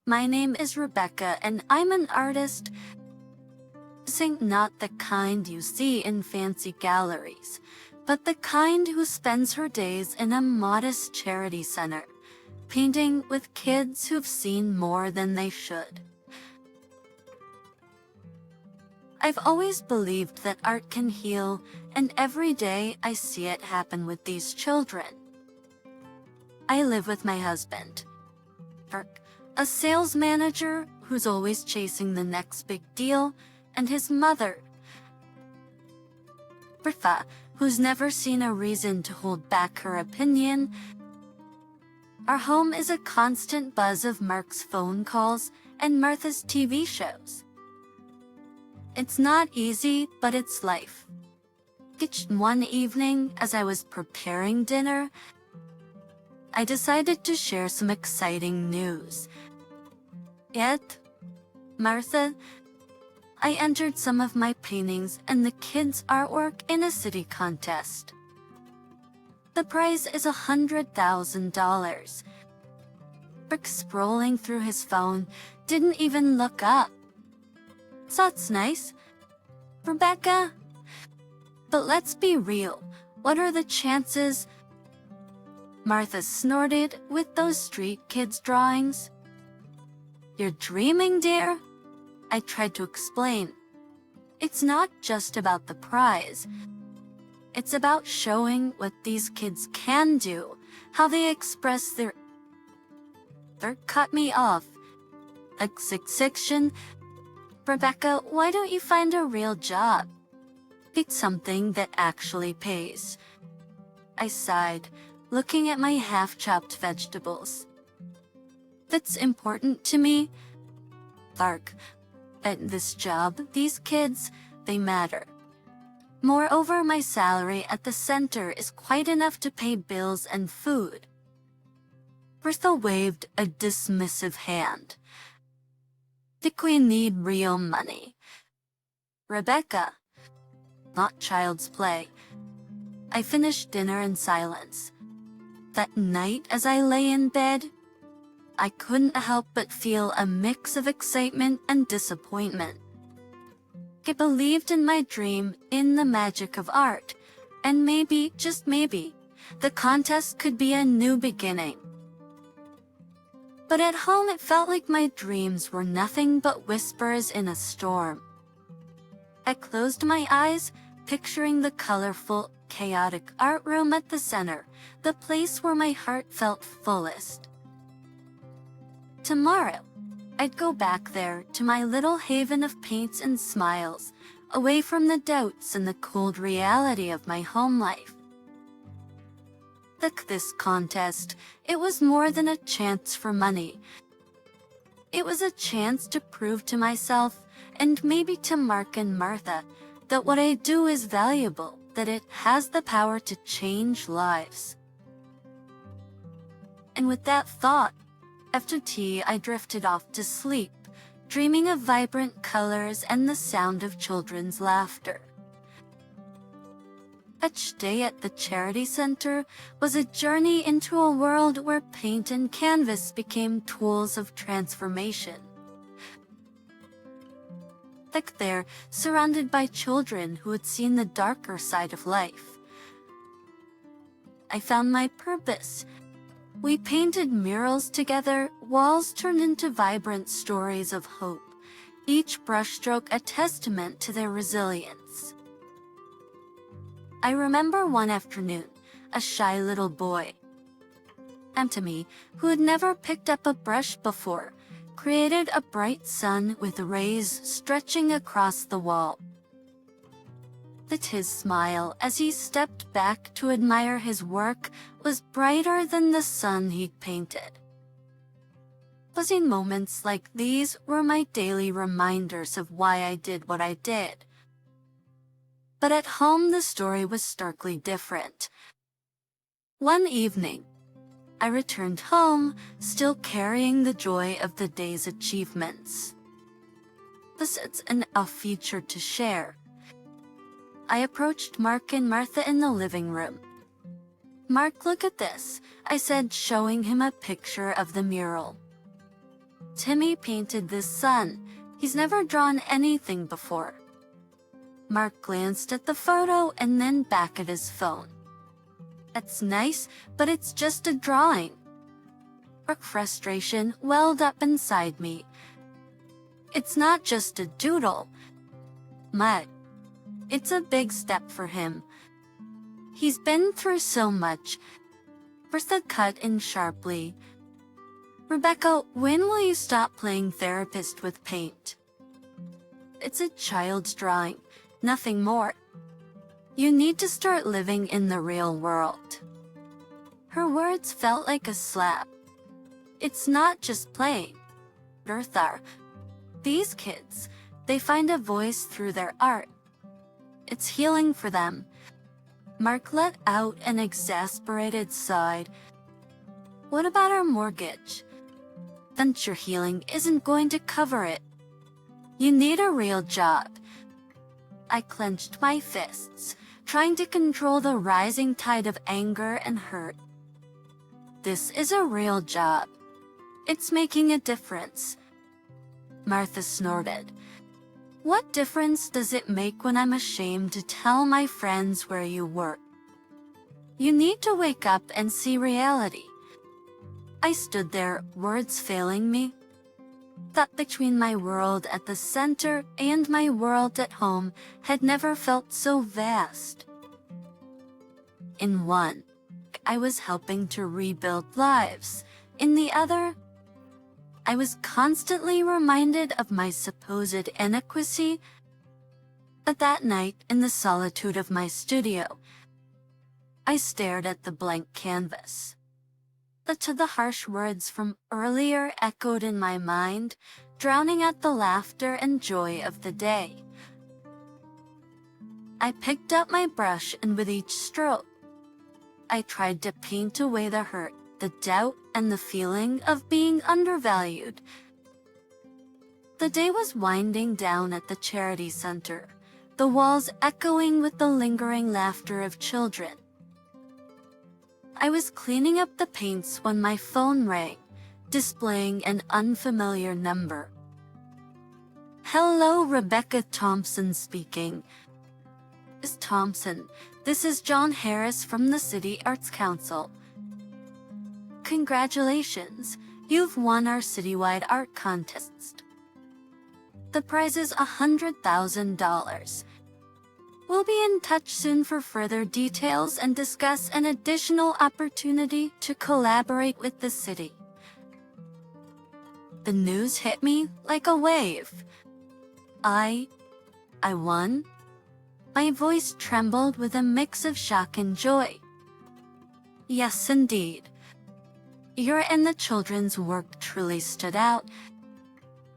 My name is Rebecca and I'm an artist. Not the kind you see in fancy galleries, but the kind who spends her days in a modest charity center, painting with kids who've seen more than they should. I've always believed that art can heal, and every day I see it happen with these children. I live with my husband, a sales manager who's always chasing the next big deal, and his mother, Bertha, who's never seen a reason to hold back her opinion. Our home is a constant buzz of Mark's phone calls and Martha's TV shows. It's not easy, but it's life. One evening, as I was preparing dinner, I decided to share some exciting news. Yet, Martha, I entered some of my paintings and the kids' artwork in a city contest. The prize is $100,000. Rick, scrolling through his phone, didn't even look up. That's nice, Rebecca. But let's be real, what are the chances? Martha snorted with those street kids' drawings. You're dreaming, dear? I tried to explain. It's not just about the prize. It's about showing what these kids can do, how they express their... cut me off. Section. Rebecca, why don't you find a real job? Pick something that actually pays. I sighed, looking at my half-chopped vegetables. That's important to me. Lark, at this job, these kids, they matter. Moreover, my salary at the center is quite enough to pay bills and food. Bertha waved a dismissive hand. Think we need real money. Rebecca, not child's play. I finished dinner in silence. That night, as I lay in bed, I couldn't help but feel a mix of excitement and disappointment. I believed in my dream, in the magic of art, and maybe, just maybe, the contest could be a new beginning. But at home it felt like my dreams were nothing but whispers in a storm. I closed my eyes, picturing the colorful, chaotic art room at the center, the place where my heart felt fullest. Tomorrow, I'd go back there to my little haven of paints and smiles, away from the doubts and the cold reality of my home life. This contest, it was more than a chance for money. It was a chance to prove to myself, and maybe to Mark and Martha, that what I do is valuable, that it has the power to change lives. And with that thought, after tea, I drifted off to sleep, dreaming of vibrant colors and the sound of children's laughter. Each day at the charity center was a journey into a world where paint and canvas became tools of transformation. There, surrounded by children who had seen the darker side of life, I found my purpose. We painted murals together, walls turned into vibrant stories of hope, each brushstroke a testament to their resilience. I remember one afternoon, a shy little boy, to me, who had never picked up a brush before, created a bright sun with rays stretching across the wall. That his smile as he stepped back to admire his work was brighter than the sun he'd painted. Fuzzy moments like these were my daily reminders of why I did what I did. But at home the story was starkly different. One evening, I returned home, still carrying the joy of the day's achievements. Besides a feature to share, I approached Mark and Martha in the living room. Mark, look at this, I said, showing him a picture of the mural. Timmy painted this sun. He's never drawn anything before. Mark glanced at the photo and then back at his phone. That's nice, but it's just a drawing. Frustration welled up inside me. It's not just a doodle. Mud. It's a big step for him. He's been through so much. Bertha cut in sharply. Rebecca, when will you stop playing therapist with paint? It's a child's drawing, nothing more. You need to start living in the real world. Her words felt like a slap. It's not just playing. Bertha, these kids, they find a voice through their art. It's healing for them. Mark let out an exasperated sigh. What about our mortgage? Venture healing isn't going to cover it. You need a real job. I clenched my fists, trying to control the rising tide of anger and hurt. This is a real job. It's making a difference. Martha snorted. What difference does it make when I'm ashamed to tell my friends where you work? You need to wake up and see reality. I stood there, words failing me. That between my world at the center and my world at home had never felt so vast. In one, I was helping to rebuild lives. In the other, I was constantly reminded of my supposed inadequacy. But that night, in the solitude of my studio, I stared at the blank canvas. The harsh words from earlier echoed in my mind, drowning out the laughter and joy of the day. I picked up my brush, and with each stroke, I tried to paint away the hurt, the doubt, and the feeling of being undervalued. The day was winding down at the charity center, the walls echoing with the lingering laughter of children. I was cleaning up the paints when my phone rang, displaying an unfamiliar number. Hello, Rebecca Thompson speaking. Miss Thompson, this is John Harris from the City Arts Council. Congratulations, you've won our citywide art contest. The prize is $100,000. We'll be in touch soon for further details and discuss an additional opportunity to collaborate with the city. The news hit me like a wave. I won? My voice trembled with a mix of shock and joy. Yes, indeed. Your and the children's work truly stood out.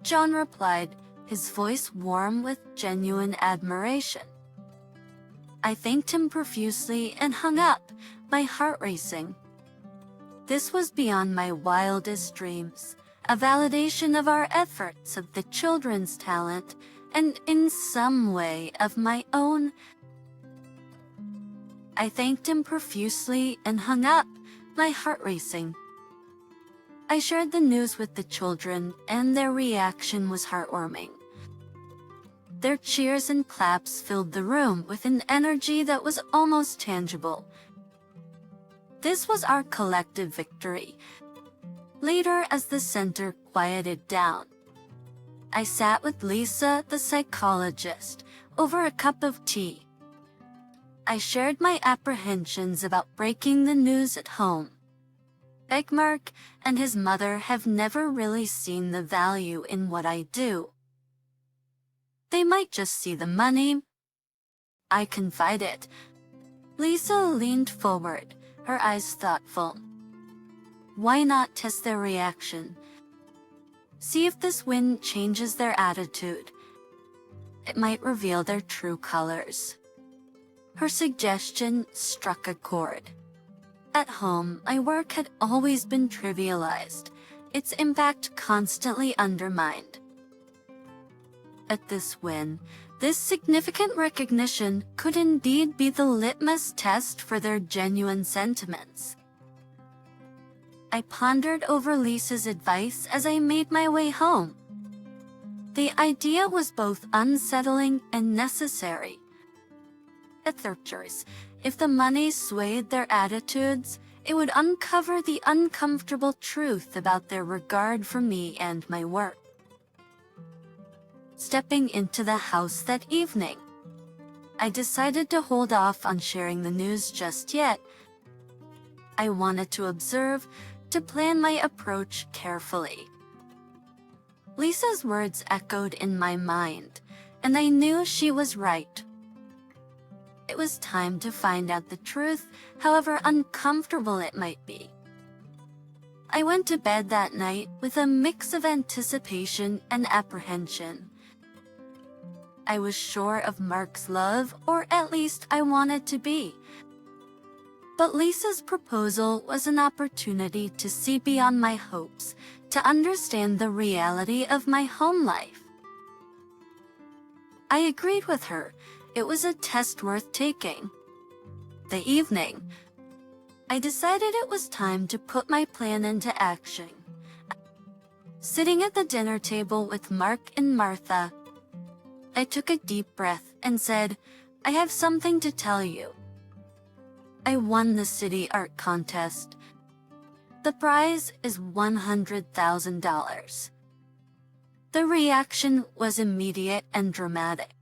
John replied, his voice warm with genuine admiration. I thanked him profusely and hung up, my heart racing. This was beyond my wildest dreams, a validation of our efforts, of the children's talent, and in some way of my own. I thanked him profusely and hung up, my heart racing. I shared the news with the children, and their reaction was heartwarming. Their cheers and claps filled the room with an energy that was almost tangible. This was our collective victory. Later, as the center quieted down, I sat with Lisa, the psychologist, over a cup of tea. I shared my apprehensions about breaking the news at home. Mark and his mother have never really seen the value in what I do. They might just see the money. I confided. Lisa leaned forward, her eyes thoughtful. Why not test their reaction? See if this win changes their attitude. It might reveal their true colors. Her suggestion struck a chord. At home, my work had always been trivialized, its impact constantly undermined. At this win, this significant recognition could indeed be the litmus test for their genuine sentiments. I pondered over Lisa's advice as I made my way home. The idea was both unsettling and necessary. At their choice, if the money swayed their attitudes, it would uncover the uncomfortable truth about their regard for me and my work. Stepping into the house that evening, I decided to hold off on sharing the news just yet. I wanted to observe, to plan my approach carefully. Lisa's words echoed in my mind, and I knew she was right. It was time to find out the truth, however uncomfortable it might be. I went to bed that night with a mix of anticipation and apprehension. I was sure of Mark's love, or at least I wanted to be. But Lisa's proposal was an opportunity to see beyond my hopes, to understand the reality of my home life. I agreed with her. It was a test worth taking. The evening, I decided it was time to put my plan into action. Sitting at the dinner table with Mark and Martha, I took a deep breath and said, "I have something to tell you. I won the city art contest. The prize is $100,000. The reaction was immediate and dramatic.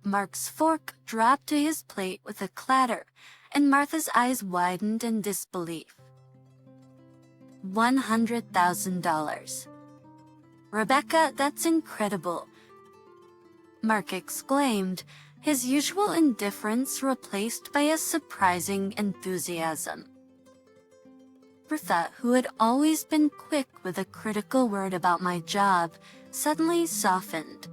Mark's fork dropped to his plate with a clatter, and Martha's eyes widened in disbelief. $100,000. Rebecca, that's incredible, Mark exclaimed, his usual indifference replaced by a surprising enthusiasm. Martha, who had always been quick with a critical word about my job, suddenly softened.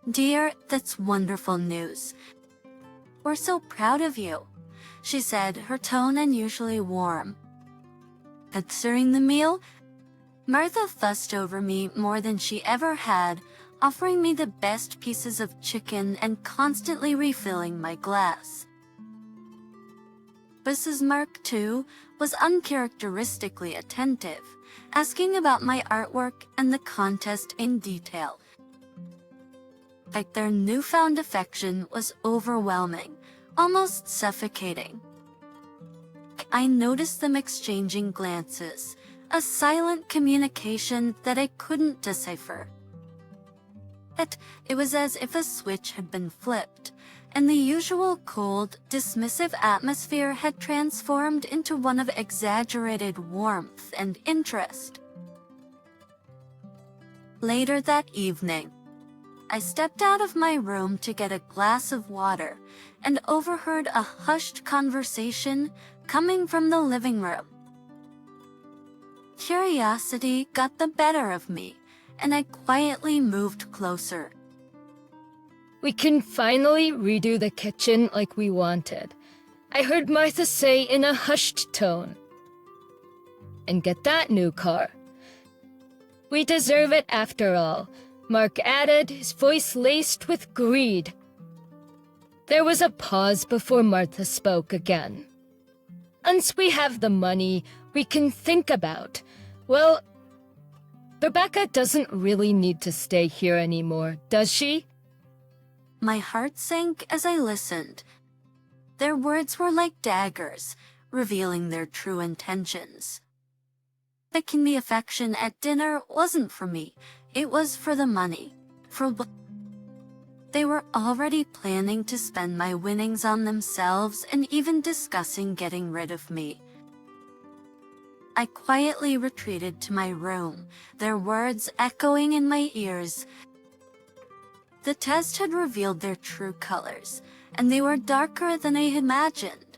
"Dear, that's wonderful news. We're so proud of you," she said, her tone unusually warm. But during the meal, Martha fussed over me more than she ever had, offering me the best pieces of chicken and constantly refilling my glass. Mrs. Mark, too, was uncharacteristically attentive, asking about my artwork and the contest in detail. Like their newfound affection was overwhelming, almost suffocating. I noticed them exchanging glances, a silent communication that I couldn't decipher. It was as if a switch had been flipped, and the usual cold, dismissive atmosphere had transformed into one of exaggerated warmth and interest. Later that evening, I stepped out of my room to get a glass of water and overheard a hushed conversation coming from the living room. Curiosity got the better of me, and I quietly moved closer. "We can finally redo the kitchen like we wanted," I heard Martha say in a hushed tone. "And get that new car. We deserve it after all," Mark added, his voice laced with greed. There was a pause before Martha spoke again. "Once we have the money, we can think about, well, Rebecca doesn't really need to stay here anymore, does she?" My heart sank as I listened. Their words were like daggers, revealing their true intentions. Picking the affection at dinner wasn't for me. It was for the money. They were already planning to spend my winnings on themselves and even discussing getting rid of me. I quietly retreated to my room, their words echoing in my ears. The test had revealed their true colors, and they were darker than I had imagined.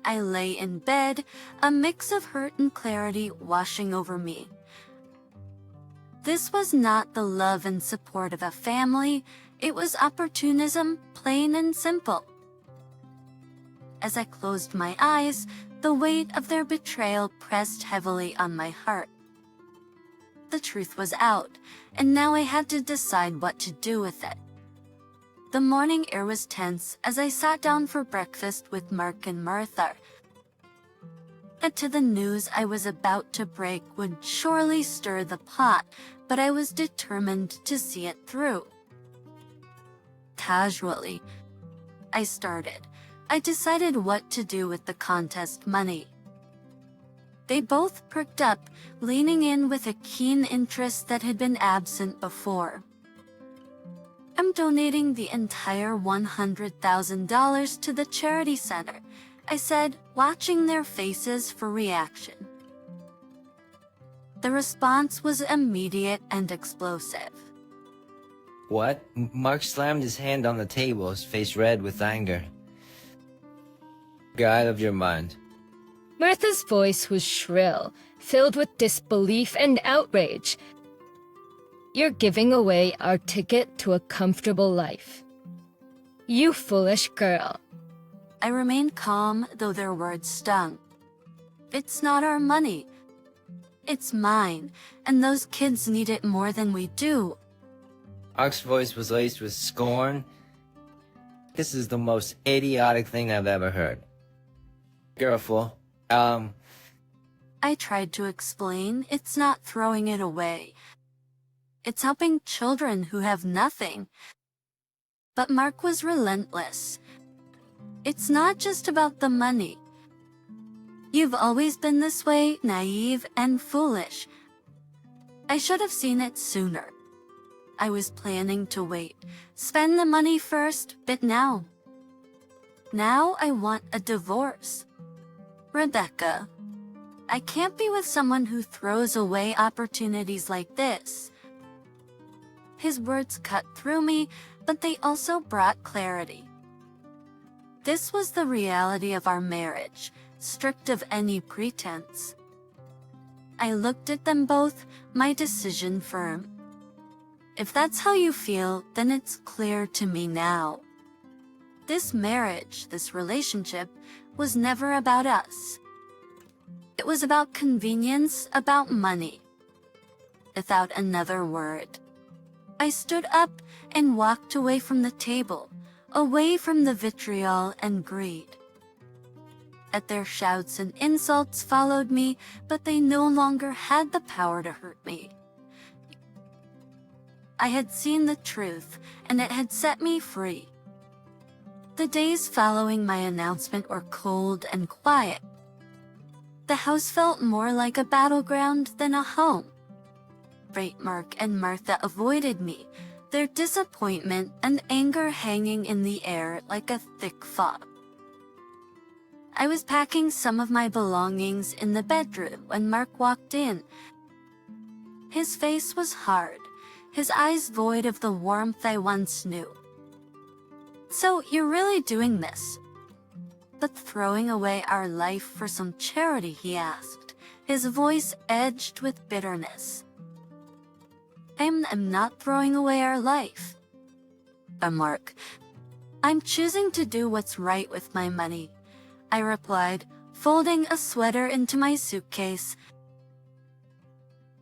I lay in bed, a mix of hurt and clarity washing over me. This was not the love and support of a family, it was opportunism, plain and simple. As I closed my eyes, the weight of their betrayal pressed heavily on my heart. The truth was out, and now I had to decide what to do with it. The morning air was tense as I sat down for breakfast with Mark and Martha. to the news I was about to break would surely stir the pot, but I was determined to see it through. Casually, I started. I decided what to do with the contest money. They both perked up, leaning in with a keen interest that had been absent before. I'm donating the entire $100,000 to the charity center, I said, watching their faces for reaction. The response was immediate and explosive. What? Mark slammed his hand on the table, his face red with anger. Get out of your mind. Martha's voice was shrill, filled with disbelief and outrage. You're giving away our ticket to a comfortable life. You foolish girl. I remained calm, though their words stung. It's not our money. It's mine, and those kids need it more than we do. Mark's voice was laced with scorn. This is the most idiotic thing I've ever heard. Careful. I tried to explain, it's not throwing it away. It's helping children who have nothing. But Mark was relentless. It's not just about the money. You've always been this way, naive and foolish. I should have seen it sooner. I was planning to wait, spend the money first, but now I want a divorce. Rebecca, I can't be with someone who throws away opportunities like this. His words cut through me, but they also brought clarity. This was the reality of our marriage, stripped of any pretense. I looked at them both, my decision firm. If that's how you feel, then it's clear to me now. This marriage, this relationship, was never about us. It was about convenience, about money. Without another word, I stood up and walked away from the table, away from the vitriol and greed. At their shouts and insults followed me, but they no longer had the power to hurt me. I had seen the truth, and it had set me free. The days following my announcement were cold and quiet. The house felt more like a battleground than a home. Mark and Martha avoided me, their disappointment and anger hanging in the air like a thick fog. I was packing some of my belongings in the bedroom when Mark walked in. His face was hard, his eyes void of the warmth I once knew. So you're really doing this? But throwing away our life for some charity, he asked, his voice edged with bitterness. I'm not throwing away our life. Mark, I'm choosing to do what's right with my money, I replied, folding a sweater into my suitcase.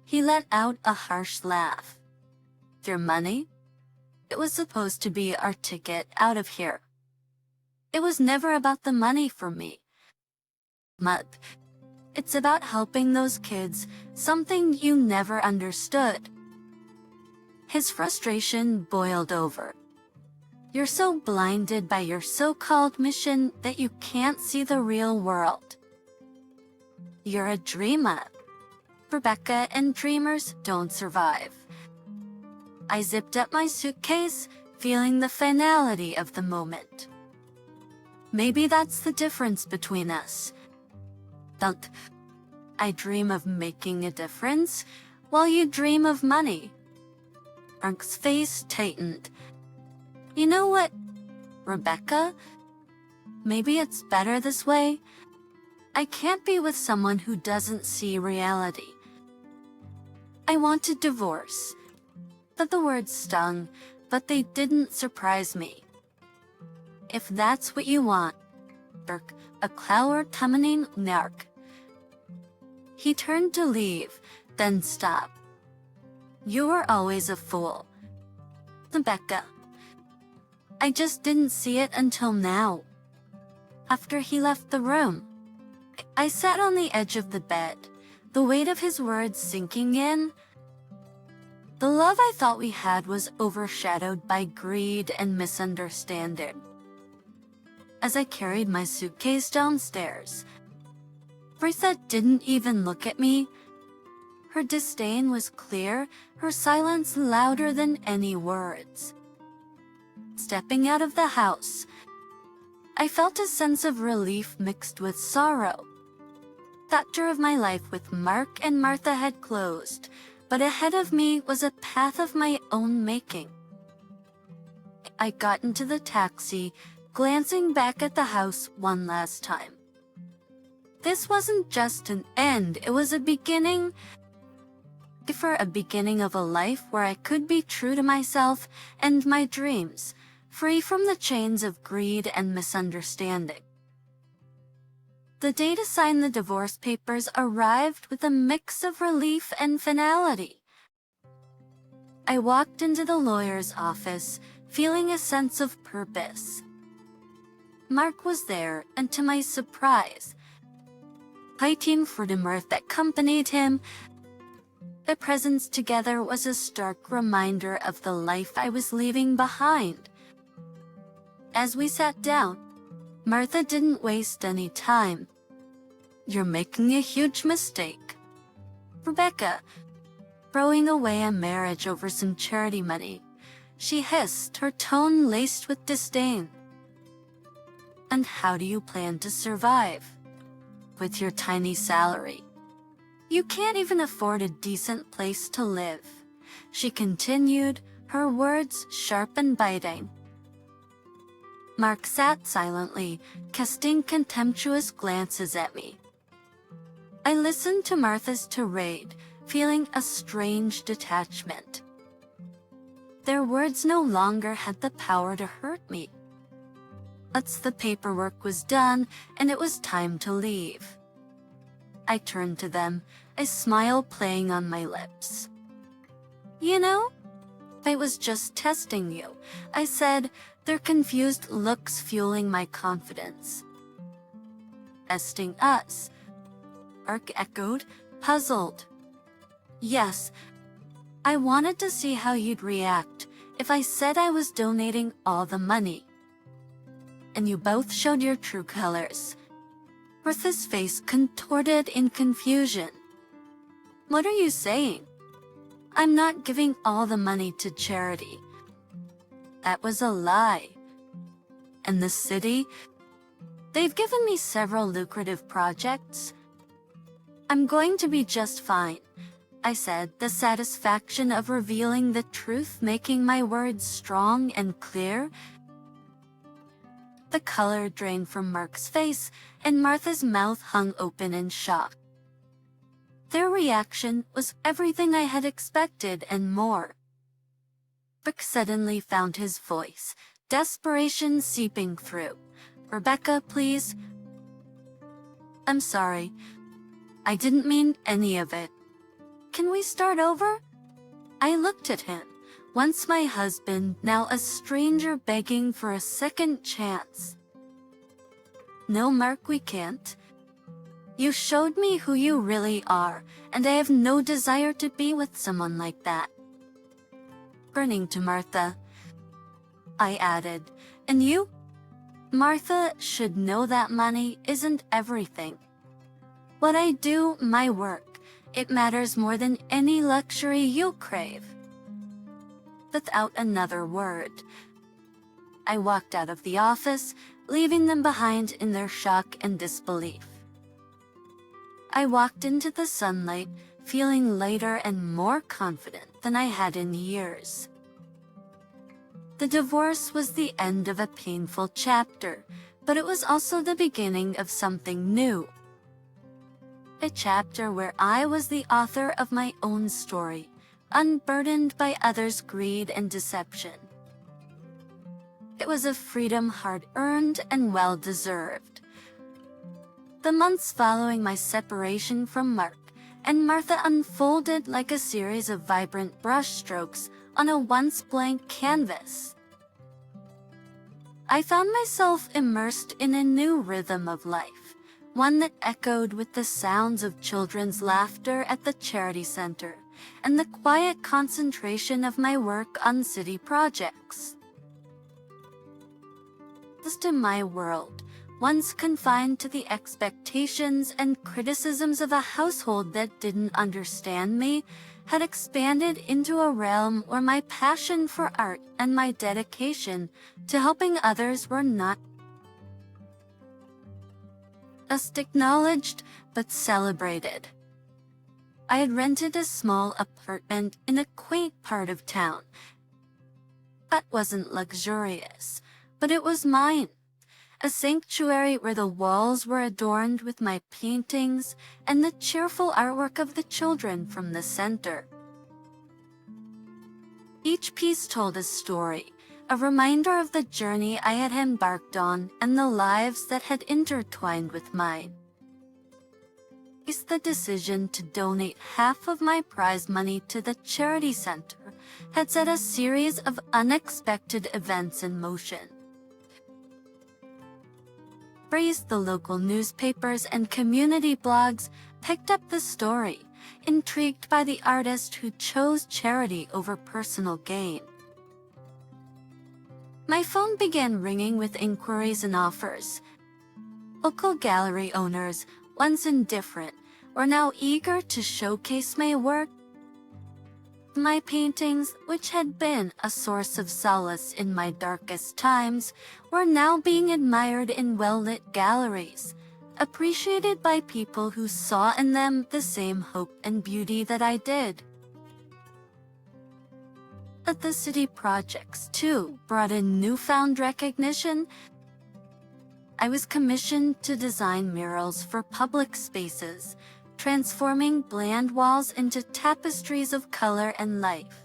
He let out a harsh laugh. Your money? It was supposed to be our ticket out of here. It was never about the money for me. It's about helping those kids, something you never understood. His frustration boiled over. You're so blinded by your so-called mission that you can't see the real world. You're a dreamer. Rebecca, and dreamers don't survive. I zipped up my suitcase, feeling the finality of the moment. Maybe that's the difference between us. I dream of making a difference, while you dream of money. Mark's face tightened. You know what, Rebecca? Maybe it's better this way. I can't be with someone who doesn't see reality. I want a divorce. The words stung, but they didn't surprise me. If that's what you want, a clower tamanin nark. He turned to leave, then stopped. You were always a fool. Rebecca. I just didn't see it until now. After he left the room, I sat on the edge of the bed, the weight of his words sinking in. The love I thought we had was overshadowed by greed and misunderstanding. As I carried my suitcase downstairs, Martha didn't even look at me. Her disdain was clear, her silence louder than any words. Stepping out of the house, I felt a sense of relief mixed with sorrow. That chapter of my life with Mark and Martha had closed, but ahead of me was a path of my own making. I got into the taxi, glancing back at the house one last time. This wasn't just an end, it was a beginning. For a beginning of a life where I could be true to myself and my dreams, free from the chains of greed and misunderstanding. The day to sign the divorce papers arrived with a mix of relief and finality. I walked into the lawyer's office, feeling a sense of purpose. Mark was there, and to my surprise, my team for the mirth that accompanied him. Their presence together was a stark reminder of the life I was leaving behind. As we sat down, Martha didn't waste any time. "You're making a huge mistake, Rebecca, throwing away a marriage over some charity money," she hissed, her tone laced with disdain. "And how do you plan to survive? With your tiny salary? You can't even afford a decent place to live," she continued, her words sharp and biting. Mark sat silently, casting contemptuous glances at me. I listened to Martha's tirade, feeling a strange detachment. Their words no longer had the power to hurt me. Once the paperwork was done, and it was time to leave, I turned to them, a smile playing on my lips. "You know, I was just testing you," I said, their confused looks fueling my confidence. "Testing us?" Mark echoed, puzzled. "Yes, I wanted to see how you'd react if I said I was donating all the money. And you both showed your true colors." Martha's face contorted in confusion. "What are you saying? I'm not giving all the money to charity. That was a lie. And the city? They've given me several lucrative projects. I'm going to be just fine," I said, the satisfaction of revealing the truth making my words strong and clear. The color drained from Mark's face, and Martha's mouth hung open in shock. Their reaction was everything I had expected and more. Mark suddenly found his voice, desperation seeping through. "Rebecca, please. I'm sorry. I didn't mean any of it. Can we start over?" I looked at him, once my husband, now a stranger begging for a second chance. "No, Mark, we can't. You showed me who you really are, and I have no desire to be with someone like that." Turning to Martha, I added, "And you? Martha should know that money isn't everything. What I do, my work, it matters more than any luxury you crave." Without another word, I walked out of the office, leaving them behind in their shock and disbelief. I walked into the sunlight, feeling lighter and more confident than I had in years. The divorce was the end of a painful chapter, but it was also the beginning of something new. A chapter where I was the author of my own story, unburdened by others' greed and deception. It was a freedom hard-earned and well-deserved. The months following my separation from Mark and Martha unfolded like a series of vibrant brushstrokes on a once blank canvas. I found myself immersed in a new rhythm of life, one that echoed with the sounds of children's laughter at the charity center and the quiet concentration of my work on city projects. Just in my world, once confined to the expectations and criticisms of a household that didn't understand me, had expanded into a realm where my passion for art and my dedication to helping others were not just acknowledged, but celebrated. I had rented a small apartment in a quaint part of town. That wasn't luxurious, but it was mine. A sanctuary where the walls were adorned with my paintings and the cheerful artwork of the children from the center. Each piece told a story, a reminder of the journey I had embarked on and the lives that had intertwined with mine. The decision to donate half of my prize money to the charity center had set a series of unexpected events in motion. The local newspapers and community blogs picked up the story, intrigued by the artist who chose charity over personal gain. My phone began ringing with inquiries and offers. Local gallery owners, once indifferent, were now eager to showcase my work. My paintings, which had been a source of solace in my darkest times, were now being admired in well-lit galleries, appreciated by people who saw in them the same hope and beauty that I did. But the city projects, too, brought in newfound recognition. I was commissioned to design murals for public spaces, transforming bland walls into tapestries of color and life.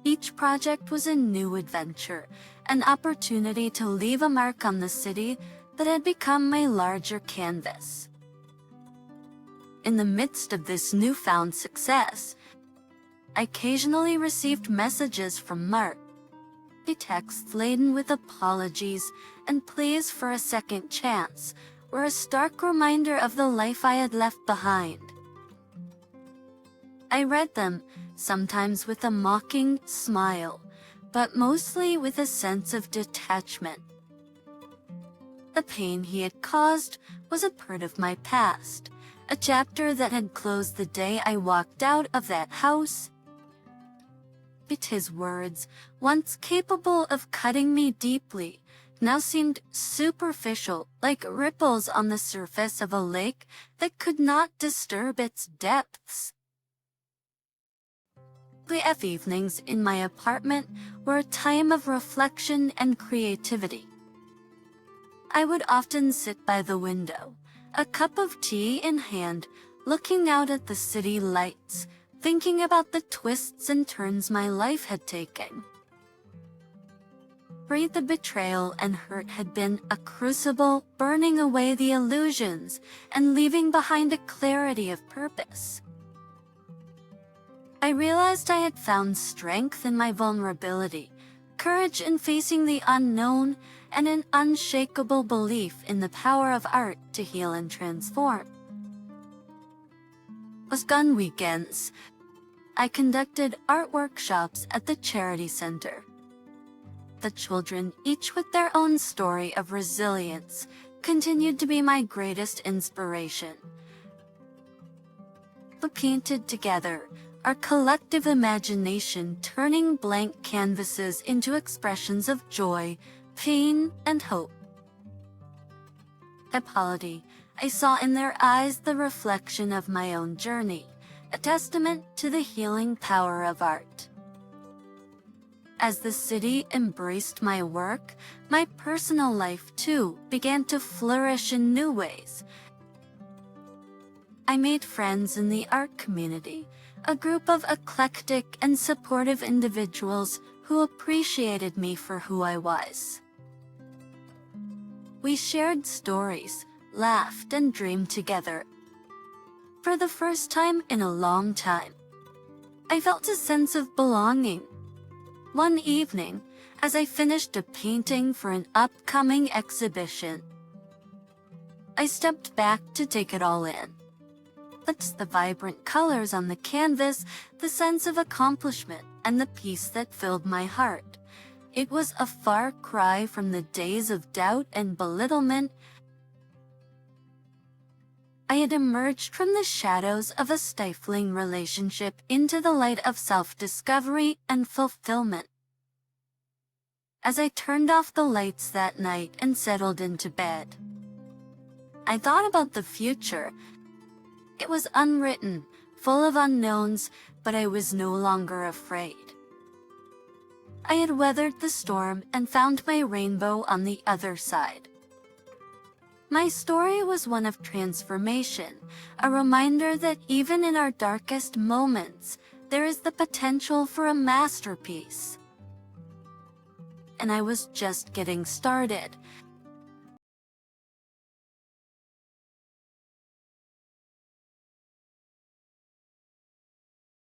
Each project was a new adventure, an opportunity to leave a mark on the city that had become my larger canvas. In the midst of this newfound success, I occasionally received messages from Mark, texts laden with apologies and pleas for a second chance, were a stark reminder of the life I had left behind. I read them, sometimes with a mocking smile, but mostly with a sense of detachment. The pain he had caused was a part of my past, a chapter that had closed the day I walked out of that house. But his words, once capable of cutting me deeply, now seemed superficial, like ripples on the surface of a lake that could not disturb its depths. The evenings in my apartment were a time of reflection and creativity. I would often sit by the window, a cup of tea in hand, looking out at the city lights, thinking about the twists and turns my life had taken. The betrayal and hurt had been a crucible, burning away the illusions and leaving behind a clarity of purpose. I realized I had found strength in my vulnerability, courage in facing the unknown, and an unshakable belief in the power of art to heal and transform. On weekends, I conducted art workshops at the charity center. The children, each with their own story of resilience, continued to be my greatest inspiration. We painted together, our collective imagination turning blank canvases into expressions of joy, pain, and hope. Apology, I saw in their eyes the reflection of my own journey, a testament to the healing power of art. As the city embraced my work, my personal life, too, began to flourish in new ways. I made friends in the art community, a group of eclectic and supportive individuals who appreciated me for who I was. We shared stories, laughed, and dreamed together. For the first time in a long time, I felt a sense of belonging. One evening, as I finished a painting for an upcoming exhibition, I stepped back to take it all in. It's the vibrant colors on the canvas, the sense of accomplishment, and the peace that filled my heart. It was a far cry from the days of doubt and belittlement. I had emerged from the shadows of a stifling relationship into the light of self-discovery and fulfillment. As I turned off the lights that night and settled into bed, I thought about the future. It was unwritten, full of unknowns, but I was no longer afraid. I had weathered the storm and found my rainbow on the other side. My story was one of transformation, a reminder that even in our darkest moments, there is the potential for a masterpiece. And I was just getting started.